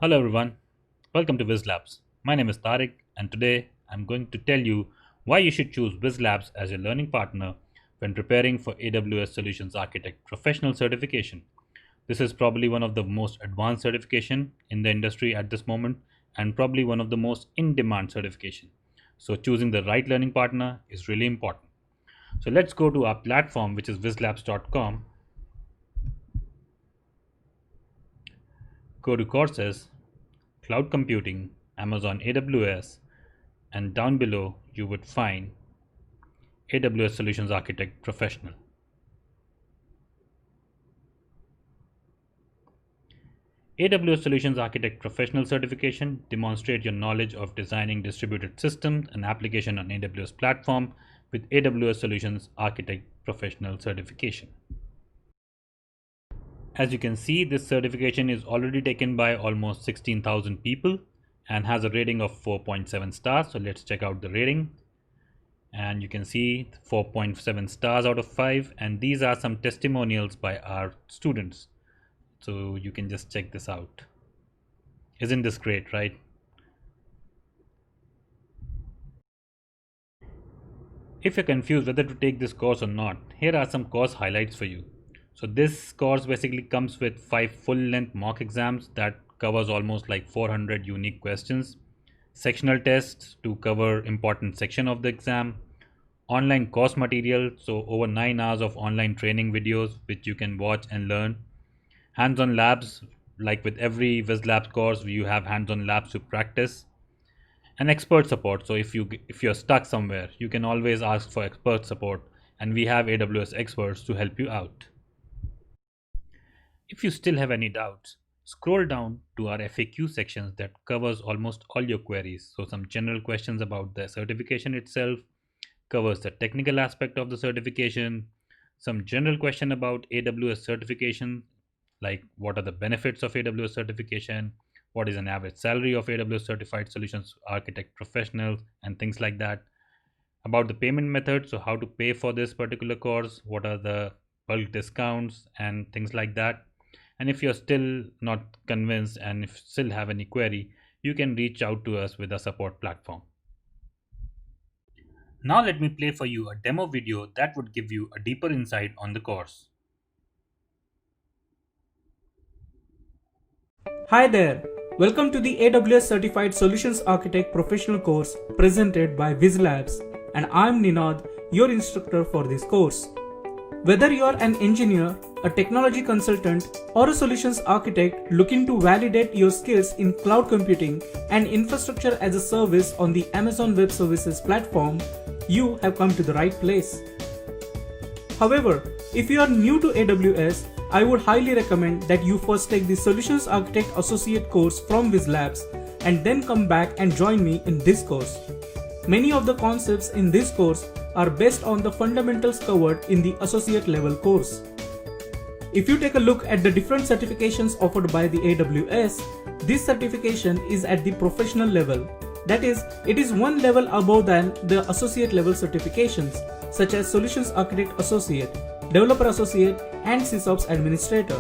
Hello everyone, welcome to Whizlabs. My name is Tariq and today I'm going to tell you why you should choose Whizlabs as your learning partner when preparing for AWS Solutions Architect Professional Certification. This is probably one of the most advanced certification in the industry at this moment and probably one of the most in-demand certification. So choosing the right learning partner is really important. So let's go to our platform, which is whizlabs.com. Go to courses, cloud computing, Amazon AWS, and down below you would find AWS Solutions Architect Professional. AWS Solutions Architect Professional certification demonstrates your knowledge of designing distributed systems and application on AWS platform with AWS Solutions Architect Professional certification. As you can see, this certification is already taken by almost 16,000 people and has a rating of 4.7 stars. So let's check out the rating. And you can see 4.7 stars out of 5, and these are some testimonials by our students. So you can just check this out. Isn't this great, right? If you're confused whether to take this course or not, here are some course highlights for you. So this course basically comes with 5 full-length mock exams that covers almost like 400 unique questions, sectional tests to cover important section of the exam, online course material, so over 9 hours of online training videos which you can watch and learn, hands-on labs, like with every Whizlabs course you have hands-on labs to practice, and expert support. So if you're stuck somewhere, you can always ask for expert support, and we have AWS experts to help you out. If you still have any doubts, scroll down to our FAQ sections that covers almost all your queries. So some general questions about the certification itself, covers the technical aspect of the certification, some general question about AWS certification, like what are the benefits of AWS certification, what is an average salary of AWS certified solutions architect professionals, and things like that. About the payment method, so how to pay for this particular course, what are the bulk discounts and things like that. And if you're still not convinced and if still have any query, you can reach out to us with a support platform. Now let me play for you a demo video that would give you a deeper insight on the course. Hi there, welcome to the AWS Certified Solutions Architect Professional course presented by Whizlabs, and I'm Ninad, your instructor for this course. Whether you're an engineer, a technology consultant, or a solutions architect looking to validate your skills in cloud computing and infrastructure as a service on the Amazon Web Services platform, you have come to the right place. However, if you are new to AWS, I would highly recommend that you first take the Solutions Architect Associate course from Whizlabs and then come back and join me in this course. Many of the concepts in this course are based on the fundamentals covered in the associate level course. If you take a look at the different certifications offered by the AWS, this certification is at the professional level. That is, it is one level above than the associate level certifications such as Solutions Architect Associate, Developer Associate, and SysOps Administrator.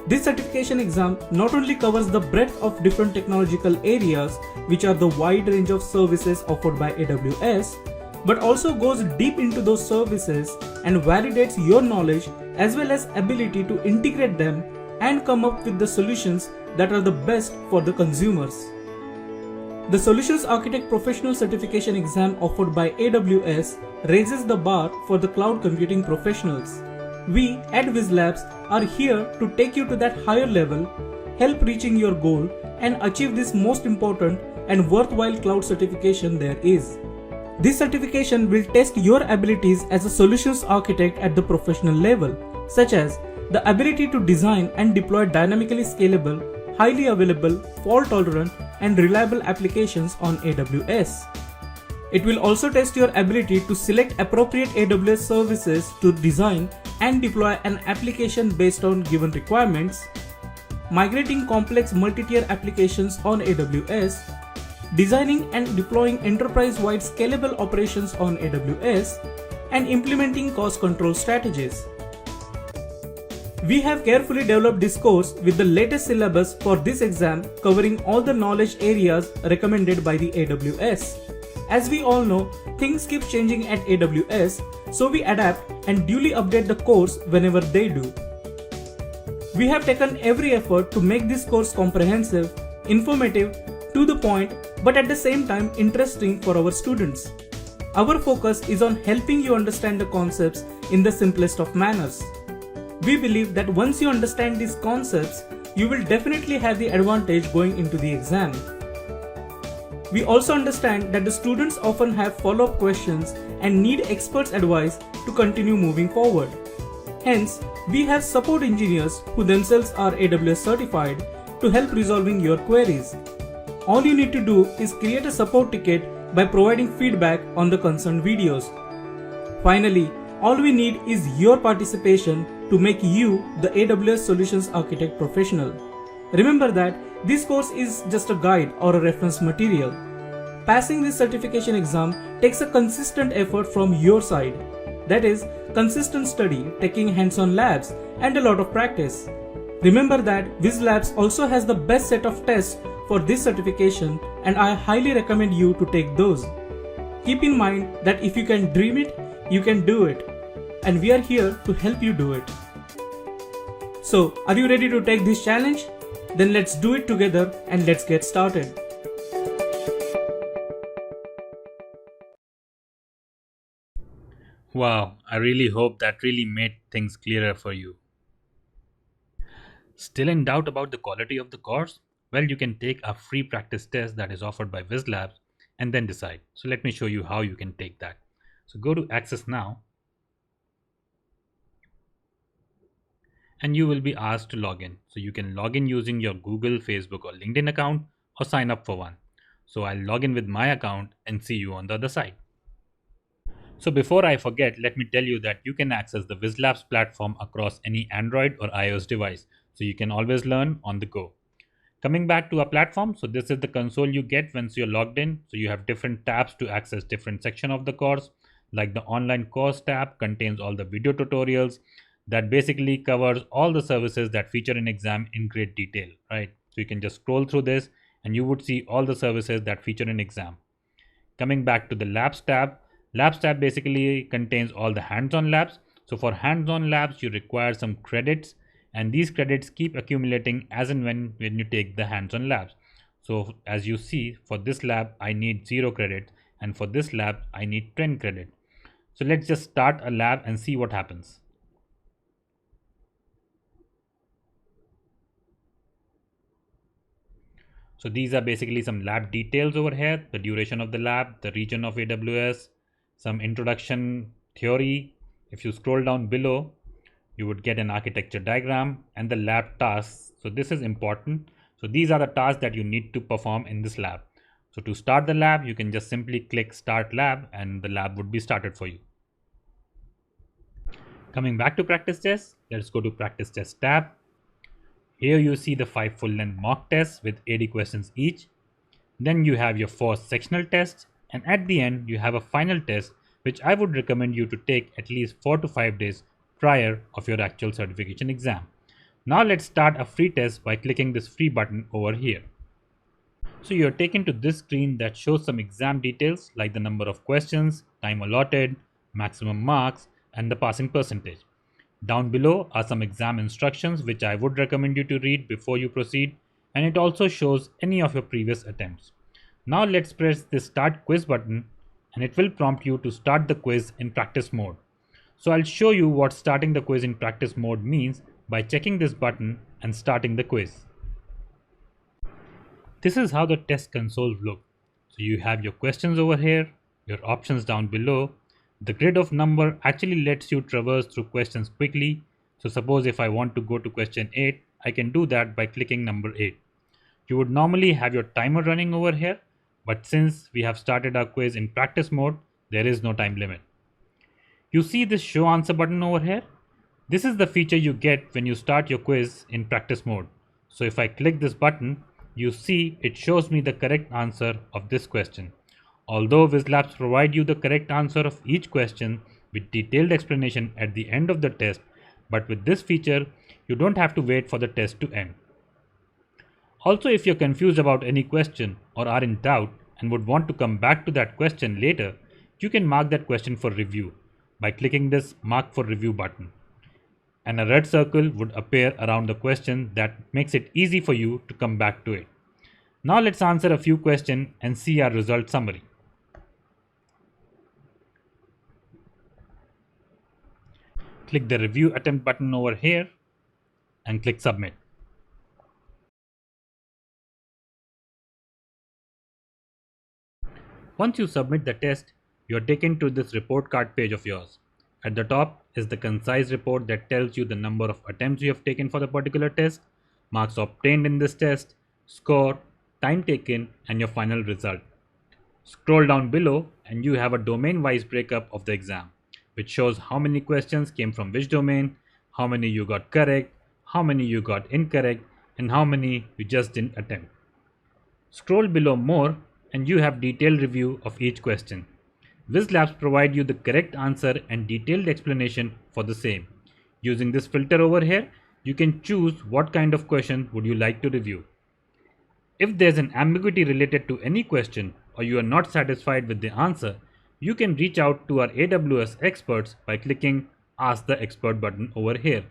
This certification exam not only covers the breadth of different technological areas, which are the wide range of services offered by AWS, but also goes deep into those services and validates your knowledge as well as ability to integrate them and come up with the solutions that are the best for the consumers. The Solutions Architect Professional Certification exam offered by AWS raises the bar for the cloud computing professionals. We at Whizlabs are here to take you to that higher level, help reaching your goal, and achieve this most important and worthwhile cloud certification there is. This certification will test your abilities as a solutions architect at the professional level, such as the ability to design and deploy dynamically scalable, highly available, fault-tolerant, and reliable applications on AWS. It will also test your ability to select appropriate AWS services to design and deploy an application based on given requirements, migrating complex multi-tier applications on AWS, designing and deploying enterprise-wide scalable operations on AWS, and implementing cost control strategies. We have carefully developed this course with the latest syllabus for this exam covering all the knowledge areas recommended by the AWS. As we all know, things keep changing at AWS, so we adapt and duly update the course whenever they do. We have taken every effort to make this course comprehensive, informative, to the point, but at the same time interesting for our students. Our focus is on helping you understand the concepts in the simplest of manners. We believe that once you understand these concepts, you will definitely have the advantage going into the exam. We also understand that the students often have follow-up questions and need experts' advice to continue moving forward. Hence, we have support engineers who themselves are AWS certified to help resolving your queries. All you need to do is create a support ticket by providing feedback on the concerned videos. Finally, all we need is your participation to make you the AWS Solutions Architect professional. Remember that this course is just a guide or a reference material. Passing this certification exam takes a consistent effort from your side. That is, consistent study, taking hands-on labs, and a lot of practice. Remember that Whizlabs also has the best set of tests for this certification, and I highly recommend you to take those. Keep in mind that if you can dream it, you can do it. And we are here to help you do it. So, are you ready to take this challenge? Then let's do it together and let's get started. Wow, I really hope that really made things clearer for you. Still in doubt about the quality of the course? Well, you can take a free practice test that is offered by Whizlabs and then decide. So let me show you how you can take that. So go to Access Now and you will be asked to log in. So you can log in using your Google, Facebook or LinkedIn account or sign up for one. So I'll log in with my account and see you on the other side. So before I forget, let me tell you that you can access the Whizlabs platform across any Android or iOS device. So you can always learn on the go. Coming back to our platform, so this is the console you get once you're logged in. So you have different tabs to access different section of the course. Like the online course tab contains all the video tutorials that basically covers all the services that feature in exam in great detail, right? So you can just scroll through this and you would see all the services that feature in exam. Coming back to the labs tab basically contains all the hands-on labs. So for hands-on labs, you require some credits, and these credits keep accumulating as and when you take the hands-on labs. So as you see, for this lab, I need 0 credit, and for this lab, I need 10 credit. So let's just start a lab and see what happens. So these are basically some lab details over here, the duration of the lab, the region of AWS, some introduction theory. If you scroll down below, you would get an architecture diagram and the lab tasks. So this is important. So these are the tasks that you need to perform in this lab. So to start the lab, you can just simply click Start Lab and the lab would be started for you. Coming back to practice test, let's go to practice test tab. Here you see the 5 full-length mock tests with 80 questions each. Then you have your 4 sectional tests, and at the end you have a final test which I would recommend you to take at least 4 to 5 days prior of your actual certification exam. Now let's start a free test by clicking this free button over here. So you're taken to this screen that shows some exam details like the number of questions, time allotted, maximum marks, and the passing percentage. Down below are some exam instructions which I would recommend you to read before you proceed, and it also shows any of your previous attempts. Now let's press the Start Quiz button and it will prompt you to start the quiz in practice mode. So I'll show you what starting the quiz in practice mode means by checking this button and starting the quiz. This is how the test console looks. So you have your questions over here, your options down below. The grid of number actually lets you traverse through questions quickly. So suppose if I want to go to question 8, I can do that by clicking number 8. You would normally have your timer running over here, but since we have started our quiz in practice mode, there is no time limit. You see this show answer button over here? This is the feature you get when you start your quiz in practice mode. So if I click this button, you see it shows me the correct answer of this question. Although Whizlabs provide you the correct answer of each question with detailed explanation at the end of the test, But with this feature, you don't have to wait for the test to end. Also, if you're confused about any question or are in doubt and would want to come back to that question later, you can mark that question for review by clicking this Mark for Review button. And a red circle would appear around the question that makes it easy for you to come back to it. Now let's answer a few questions and see our result summary. Click the Review Attempt button over here and click Submit. Once you submit the test, you are taken to this report card page of yours. At the top is the concise report that tells you the number of attempts you have taken for the particular test, marks obtained in this test, score, time taken, and your final result. Scroll down below and you have a domain-wise breakup of the exam, which shows how many questions came from which domain, how many you got correct, how many you got incorrect, and how many you just didn't attempt. Scroll below more and you have detailed review of each question. Whizlabs provide you the correct answer and detailed explanation for the same. Using this filter over here, you can choose what kind of question would you like to review. If there's an ambiguity related to any question or you are not satisfied with the answer, you can reach out to our AWS experts by clicking Ask the Expert button over here.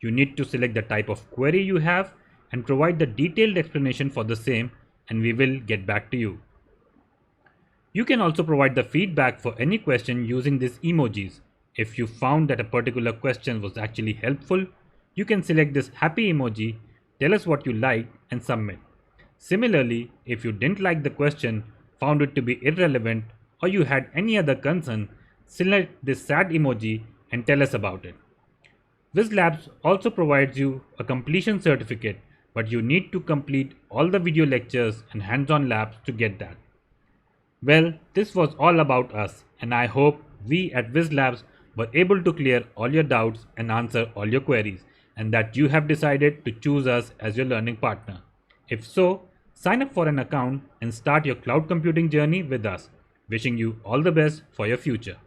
You need to select the type of query you have and provide the detailed explanation for the same, and we will get back to you. You can also provide the feedback for any question using these emojis. If you found that a particular question was actually helpful, you can select this happy emoji, tell us what you liked, and submit. Similarly, if you didn't like the question, found it to be irrelevant, or you had any other concern, select this sad emoji and tell us about it. Whizlabs also provides you a completion certificate, but you need to complete all the video lectures and hands-on labs to get that. Well, this was all about us, and I hope we at Whizlabs were able to clear all your doubts and answer all your queries, and that you have decided to choose us as your learning partner. If so, sign up for an account and start your cloud computing journey with us. Wishing you all the best for your future.